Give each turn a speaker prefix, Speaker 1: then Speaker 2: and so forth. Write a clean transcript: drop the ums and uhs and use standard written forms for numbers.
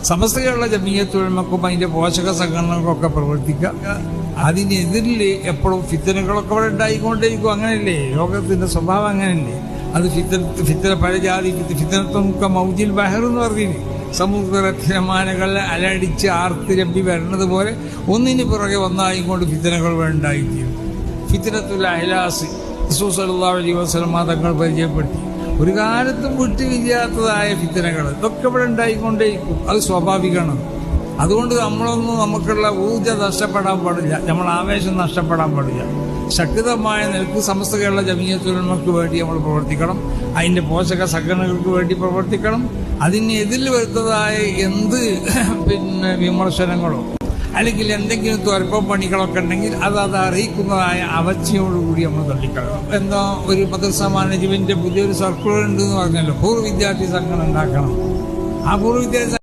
Speaker 1: സമസ്ത ജമീയത്തുൽ ഉലമക്കും അതിൻ്റെ പോഷക സംഘടനകൾക്കൊക്കെ പ്രവർത്തിക്കുക. അതിനെതിരിൽ എപ്പോഴും ഫിത്തനകളൊക്കെ അവിടെ ഉണ്ടായിക്കൊണ്ടേയിരിക്കും. അങ്ങനെയല്ലേ ലോകത്തിൻ്റെ സ്വഭാവം? അങ്ങനെയല്ലേ? അത് ഫിത്തന പല ജാതി ഫിത്തനത്തൊക്കെ മൗജിൽ ബഹർ എന്ന് പറഞ്ഞില്ലേ, സമുദ്രമാനകൾ അലടിച്ച് ആർത്തിരമ്പി വരുന്നത് പോലെ ഒന്നിന് പുറകെ ഒന്നായിക്കൊണ്ട് ഫിത്തനകൾ ഉണ്ടായിത്തീരും. ഫിത്തനത്തുൽ അഹ്ലാസ് റസൂൽ സല്ലല്ലാഹു അലൈഹി വസല്ലം തങ്ങൾ പരിചയപ്പെടുത്തി. ഒരു കാലത്തും വിട്ടുവീഴാത്തതായ ഫിത്തനകൾ ഇതൊക്കെ ഇവിടെ ഉണ്ടായിക്കൊണ്ടേയിരിക്കും. അത് സ്വാഭാവികമാണ്. അതുകൊണ്ട് നമുക്കുള്ള ഊർജ്ജം നഷ്ടപ്പെടാൻ പാടില്ല, നമ്മളെ ആവേശം നഷ്ടപ്പെടാൻ പാടില്ല. ശക്തമായ നിലക്ക് സമസ്ത കേരള ജമീയത്തുൽ ഉലമക്ക് വേണ്ടി നമ്മൾ പ്രവർത്തിക്കണം. അതിൻ്റെ പോഷക സംഘടനകൾക്ക് വേണ്ടി പ്രവർത്തിക്കണം. അതിനെതിൽ വരുന്നതായ എന്ത് വിമർശനങ്ങളോ അല്ലെങ്കിൽ എന്തെങ്കിലും ത്വരപ്പം പണികളൊക്കെ ഉണ്ടെങ്കിൽ അത് അറിയിക്കുന്നതായ അവജ്ഞയോടുകൂടി നമ്മൾ തള്ളിക്കളയണം. എന്താ ഒരു മദ്രസ മാനേജ്മെന്റിന്റെ പുതിയൊരു സർക്കുലർ ഉണ്ടെന്ന് പറഞ്ഞല്ലോ, പൂർവ്വ വിദ്യാർത്ഥി സംഘടന ഉണ്ടാക്കണം. ആ പൂർവ്വ വിദ്യാർത്ഥി